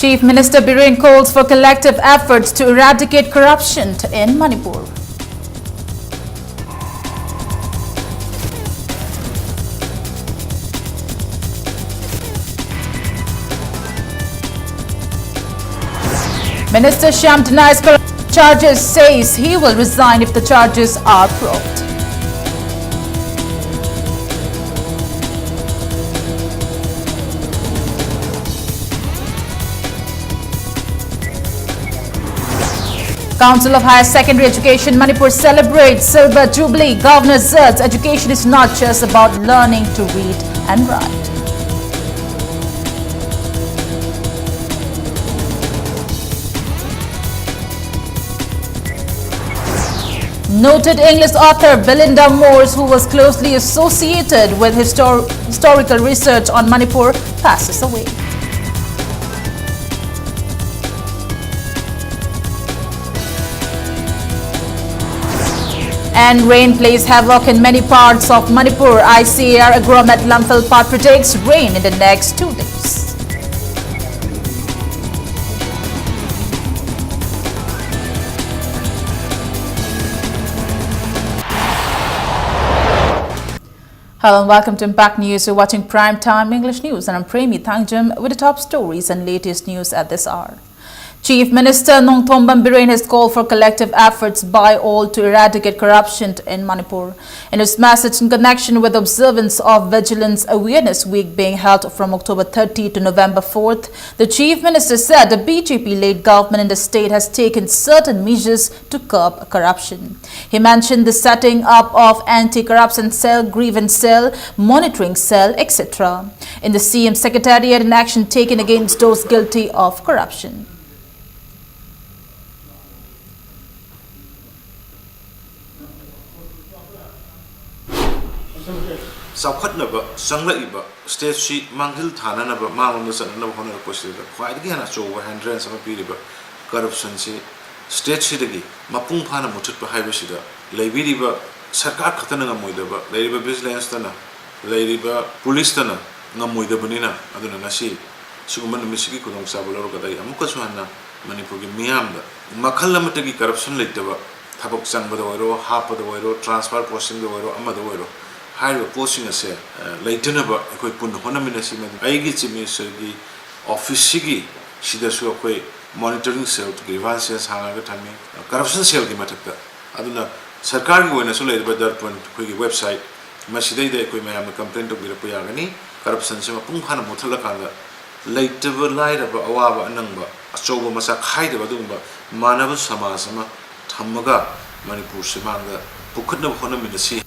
Chief Minister Biren calls for collective efforts to eradicate corruption in Manipur. Minister Shyam denies corruption charges, says he will resign if the charges are proved. Council of Higher Secondary Education Manipur celebrates Silver Jubilee. Governor says education is not just about learning to read and write. Noted English author Belinda Morse, who was closely associated with historical research on Manipur, passes away. And rain plays havoc in many parts of Manipur. ICAR Agromet Lamphal Part predicts rain in the next 2 days. Hello and welcome to Impact News. You're watching Prime Time English News, and I'm Premi Thangjam with the top stories and latest news at this hour. Chief Minister Nongthombam Biren has called for collective efforts by all to eradicate corruption in Manipur. In his message in connection with the observance of Vigilance Awareness Week being held from October 30 to November 4th, the Chief Minister said the BJP-led government in the state has taken certain measures to curb corruption. He mentioned the setting up of anti-corruption cell, grievance cell, monitoring cell, etc. in the CM Secretariat in action taken against those guilty of corruption. Saukhatnaba, Sanglaiba, State Sheet, Mangil Tananaba, Malon, and no honor posted, quite again as over hundreds of a period corruption, State Shidagi, Mapung Pana Mutut Bahibashida, Labiba, Sakar Katana Muidaba, Ladiba Bislastana, Ladiba Pulistana, Namuida Bonina, Adonasi, Suman Missiki Kudong Sabaloga, Amukasuana, Manipugi Miamda, Makalamatagi corruption litaba, Tabok Sang the Wero, half of the Wero, transfer posting the Wero, Amadawero. Higher posting as a Laitanaba, a quick pun honamina, I get me Sergi, office, she does a monitoring cell to grievances, Hanagatami, corruption cell, Gimataka. I don't know, Sarkari when isolated by that point, quick website, Maside, the equipment, complaint of Virapuyagani, corruption, Punghana Mutalakanda, later light about Awa Namba, a sober Masak Haida Badumba, Manava Samasama, Tamaga, Manipur Simanga, Pukuna Honam in the sea.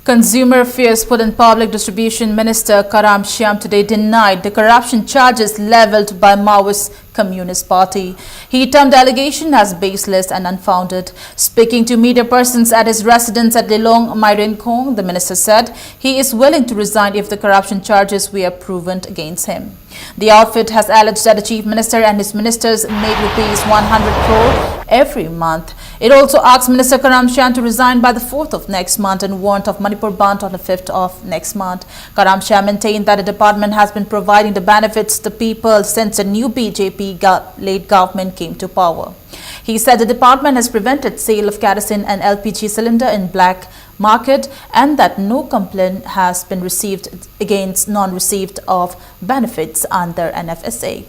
Consumer Affairs Food and Public Distribution Minister Karam Shyam today denied the corruption charges leveled by Maoist Communist Party. He termed the allegation as baseless and unfounded. Speaking to media persons at his residence at Lelong, Mairenkong, the minister said he is willing to resign if the corruption charges were proven against him. The outfit has alleged that the chief minister and his ministers made rupees 100 crore every month. It also asked Minister Karam Shyam to resign by the 4th of next month and warrant of Manipur Band on the 5th of next month. Karam Shyam maintained that the department has been providing the benefits to the people since the new BJP-led government came to power. He said the department has prevented sale of kerosene and LPG cylinder in black market and that no complaint has been received against non-received of benefits under NFSA.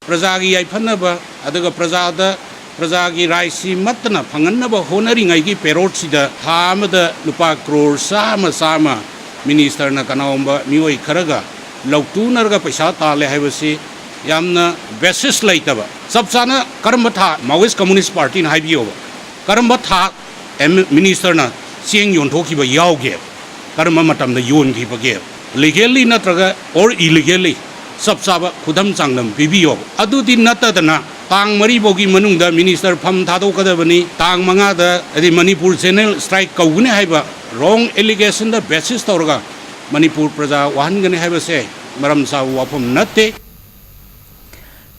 Prajagi Ipanaba, Adaga Prajada, Prajagi Raisi Matana, Panganaba, honoring Igi Perotsida, Hamada, Lupa Crore, Sama, Minister Nakanomba, Mui Karaga, Lautunarga Pashata, Lehevasi, Yamna, Basis Laitaba, Subsana, Karambata, Maoist Communist Party in Hibio, Karambata, Minister Na, seeing Yontokiba Yao gave, Karamamatam the Yun Kipa gave, legally Natraga or illegally. Subsaba Kudam Sangam, Bibio, Adudi Natadana, Tang Maribogi Manunda, Minister Pam Tado Kadavani, Tang Mangada, the Manipur Senel strike Kawune Haiba, wrong allegation the basis Torga, Manipur Praja, one gonna have a say, Maramsa Wapum Nate.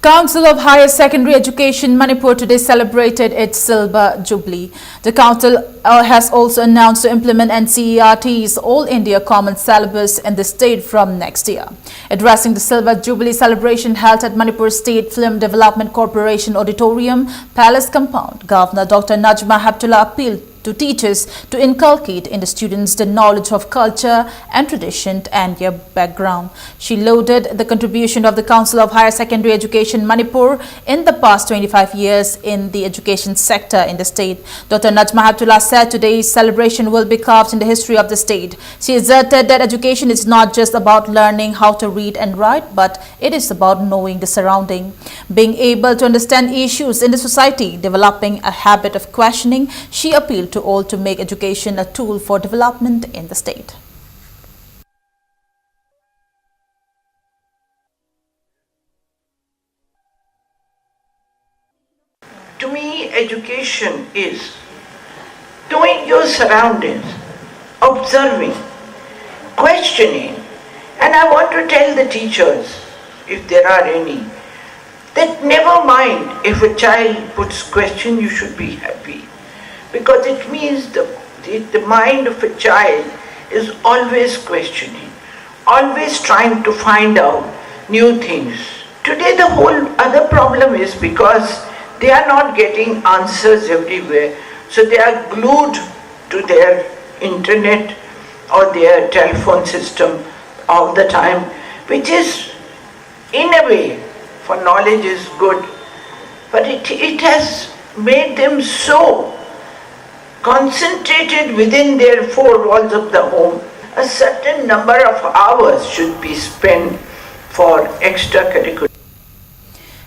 Council of Higher Secondary Education Manipur today celebrated its Silver Jubilee. The council has also announced to implement NCERT's All India Common Syllabus in the state from next year. Addressing the Silver Jubilee celebration held at Manipur State Film Development Corporation Auditorium, Palace Compound, Governor Dr. Najma Heptullah appealed to teachers to inculcate in the students the knowledge of culture and tradition and their background. She lauded the contribution of the Council of Higher Secondary Education Manipur in the past 25 years in the education sector in the state. Dr. Najma Heptullah said today's celebration will be carved in the history of the state. She asserted that education is not just about learning how to read and write, but it is about knowing the surrounding, being able to understand issues in the society, developing a habit of questioning. She appealed to all to make education a tool for development in the state. To me, education is knowing your surroundings, observing, questioning, and I want to tell the teachers, if there are any, that never mind if a child puts question, you should be happy. Because it means the mind of a child is always questioning, always trying to find out new things. Today the whole other problem is because they are not getting answers everywhere, so they are glued to their internet or their telephone system all the time, which is, in a way, for knowledge is good, but it has made them so concentrated within their four walls of the home. A certain number of hours should be spent for extracurricular.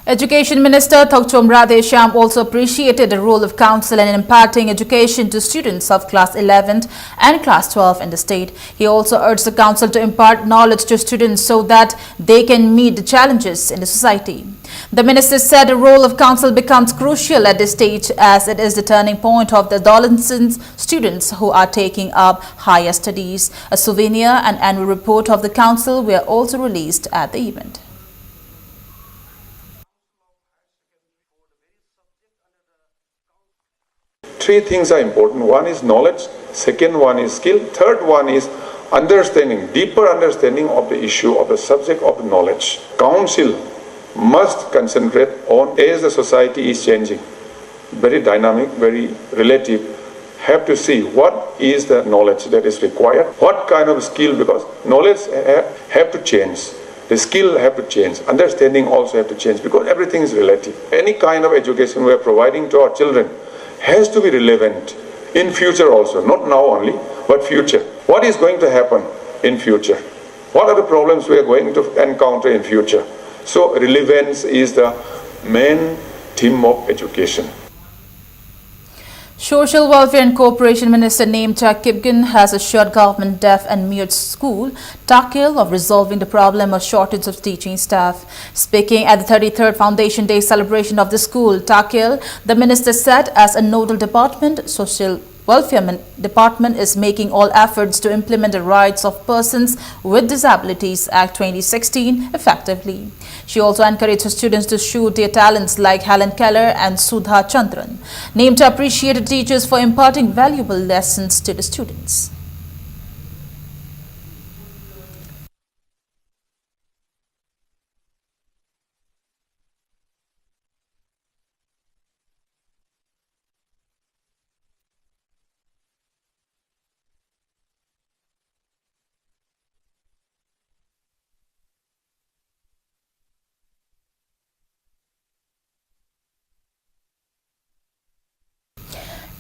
Education Minister Thokchom Radheshyam also appreciated the role of council in imparting education to students of class 11 and class 12 in the state. He also urged the council to impart knowledge to students so that they can meet the challenges in the society. The minister said the role of council becomes crucial at this stage as it is the turning point of the adolescent students who are taking up higher studies. A souvenir and annual report of the council were also released at the event. Three things are important. One is knowledge, second one is skill, third one is understanding, deeper understanding of the issue of the subject of knowledge. Council must concentrate on, as the society is changing, very dynamic, very relative, have to see what is the knowledge that is required, what kind of skill, because knowledge have to change, the skill have to change, understanding also have to change, because everything is relative. Any kind of education we are providing to our children has to be relevant in future also, not now only, but future. What is going to happen in future? What are the problems we are going to encounter in future? So relevance is the main theme of education. Social Welfare and Cooperation Minister Namcha Kipgen has assured government deaf and mute school Takil of resolving the problem of shortage of teaching staff. Speaking at the 33rd Foundation Day celebration of the school Takil, the minister said as a nodal department, Social Welfare Department is making all efforts to implement the Rights of Persons with Disabilities Act 2016 effectively. She also encouraged her students to show their talents like Helen Keller and Sudha Chandran. Namcha appreciated teachers for imparting valuable lessons to the students.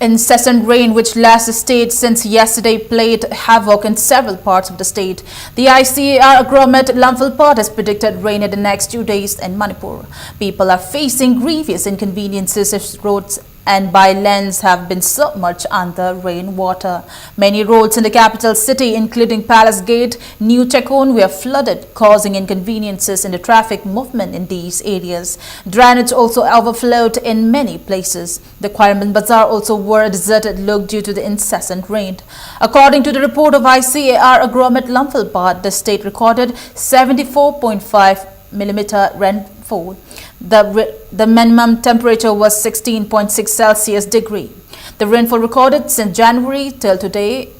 Incessant rain which left the state since yesterday played havoc in several parts of the state. The ICAR agromet Lamphilpot has predicted rain in the next 2 days in Manipur. People are facing grievous inconveniences if roads and by-lanes have been submerged under rainwater. Many roads in the capital city, including Palace Gate, New Chekon, were flooded, causing inconveniences in the traffic movement in these areas. Drainage also overflowed in many places. The Kwarman Bazaar also wore a deserted look due to the incessant rain. According to the report of ICAR agromet Lamphilpot, the state recorded 74.5 millimeter rainfall. The minimum temperature was 16.6 Celsius degree. The rainfall recorded since January till today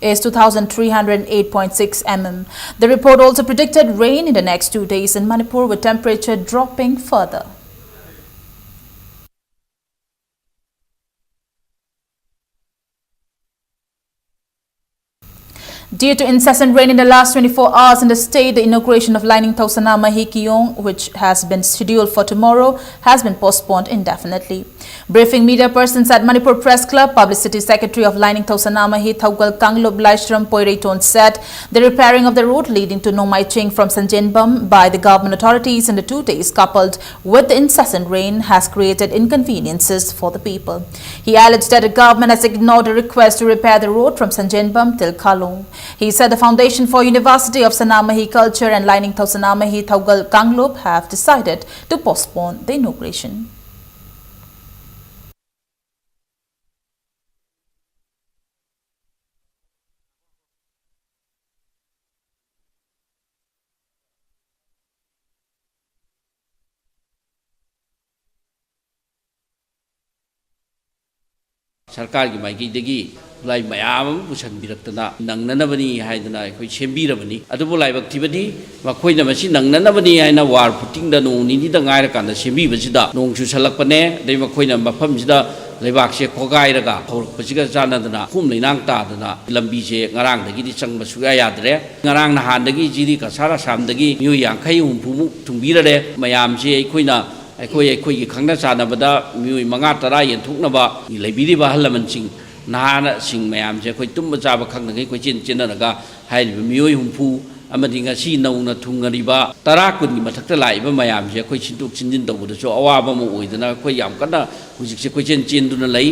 is 2,308.6 mm. The report also predicted rain in the next 2 days in Manipur, with temperature dropping further. Due to incessant rain in the last 24 hours in the state, the inauguration of Lining Tausana Mahikiyong, which has been scheduled for tomorrow, has been postponed indefinitely. Briefing media persons at Manipur Press Club, Publicity Secretary of Lining Tausana Mahi Thaugal Kanglub Laishram Poireiton said the repairing of the road leading to Nomaiching from Sanjenbam by the government authorities in the 2 days, coupled with the incessant rain, has created inconveniences for the people. He alleged that the government has ignored the request to repair the road from Sanjenbam till Kalong. He said the Foundation for University of Sanamahi Culture and Lining Tausanamahi Thaugal Kanglub have decided to postpone the inauguration. सरकार की Mikey देगी लाई मयाम पुछन बिरक्तना नंगननबनी हाइदना अखोई सेंबिरबनी अदुबो लाइबक्तिबनी मखोइ नमसी नंगननबनी हाइना वार footing the नों निनि the गाइर कान सेंबिबसिदा नों सुसलकपने दै मखोइना मफमसिदा लेबाकसे खोगाइरगा हौरपसिगा जानदना हुम लेनांग तादना लंबीसे ngaraंगदगी चंगब सुया यादरे ngaraंग नहानदगी जिरि कसारा सामदगी मियो यांखै हुमफुमु थुंबिररे मयामसे अखोइना अखोई खंगना चानबदा मियो मंगा तरा यंथुकनबा लेबिरिबा हलमनसिंग नहाना सिंग मैम से अखोई तुम चाब खंगनगै कोई चिनचिनरगा हाइरिबा मियो हुमफु अमदि ngasi नौना थुंगरिबा तरा कुनगी मथक्ता लाइबा मैम से अखोई चिंतुक चिंजिन तौबदसु अवाबा म ओइदना अखोई याम कन्ना हुजिकसे कोई चिनचिनदुना लई.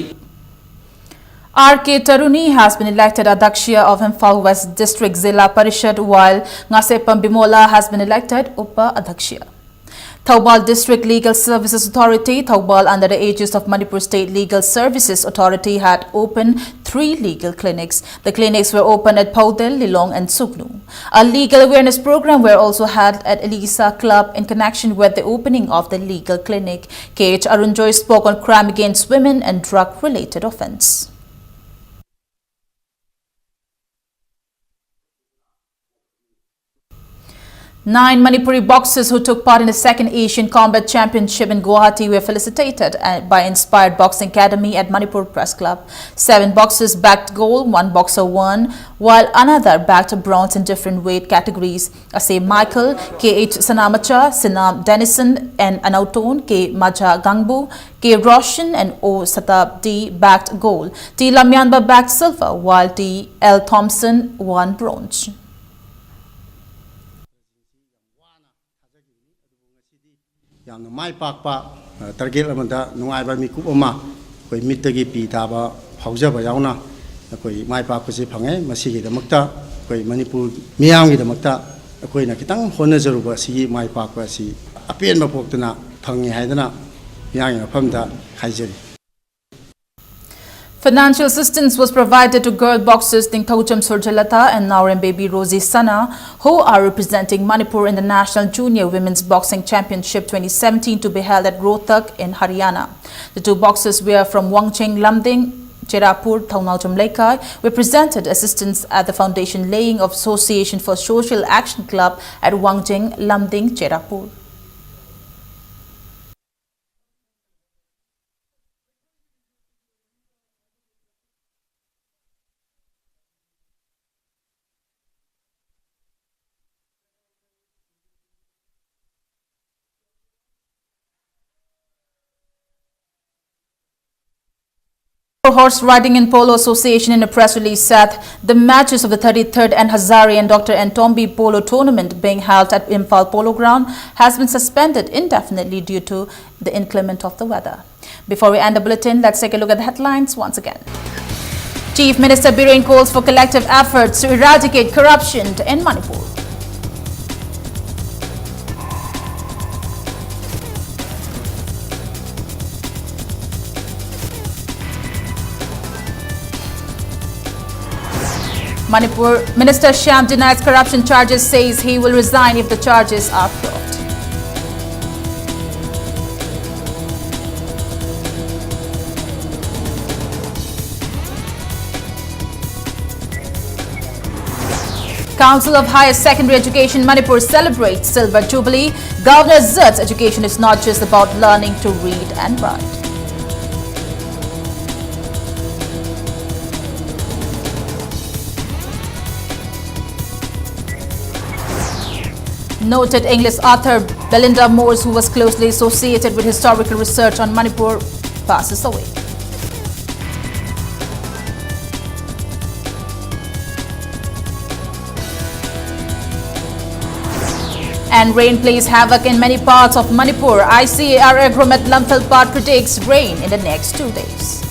R.K. Taruni has been elected Adakshya of Imphal West District Zilla Parishad, while Ngasepam Bimola has been elected Upa Adakshya. Thoubal District Legal Services Authority, Thoubal under the aegis of Manipur State Legal Services Authority, had opened 3 legal clinics. The clinics were opened at Paudel, Lilong and Sugnu. A legal awareness program were also held at Elisa Club in connection with the opening of the legal clinic. K.H. Arunjoy spoke on crime against women and drug-related offence. 9 Manipuri boxers who took part in the 2nd Asian Combat Championship in Guwahati were felicitated by Inspired Boxing Academy at Manipur Press Club. 7 boxers bagged gold, 1 boxer won, while another bagged bronze in different weight categories. Asay Michael, K.H. Sanamacha, Sinam Denison and Anauton, K. Maja Gangbu, K. Roshan and O. Satabdi bagged gold. T. Lamyanba bagged silver, while T. L. Thompson won bronze. यामना माय पाकपा target अमदा नुंगाइबा मिकुप अमा कोई मित्तगी P ताबा फाउजबा यावना कोई my पाकपसे fungi मसिगी दमक्ता कोई मणिपुर मियामगी दमक्ता कोइना खितंग होनजरुबा सिगी माय पाकपा सि अपेनबा पोक्तना fungi हाइदना Yanghee मफमदा हाइजरी. Financial assistance was provided to girl boxers Tingthaucham Surjalata and Naurem Baby Rosie Sana, who are representing Manipur in the National Junior Women's Boxing Championship 2017 to be held at Rohtak in Haryana. The 2 boxers were from Wangcheng, Lamding, Cherapur, Thaunaucham Laikai, were presented assistance at the foundation laying of Association for Social Action Club at Wangcheng, Lamding, Cherapur. Horse Riding and Polo Association in a press release said the matches of the 33rd and Hazari and Dr. Ntombi Polo Tournament being held at Imphal Polo Ground has been suspended indefinitely due to the inclement of the weather. Before we end the bulletin, let's take a look at the headlines once again. Chief Minister Biren calls for collective efforts to eradicate corruption in Manipur. Manipur Minister Shyam denies corruption charges, says he will resign if the charges are proved. Council of Higher Secondary Education Manipur celebrates Silver Jubilee. Governor Zut's education is not just about learning to read and write. Noted English author Belinda Morse, who was closely associated with historical research on Manipur, passes away. And rain plays havoc in many parts of Manipur. ICAR Agromet Lamphil Part predicts rain in the next 2 days.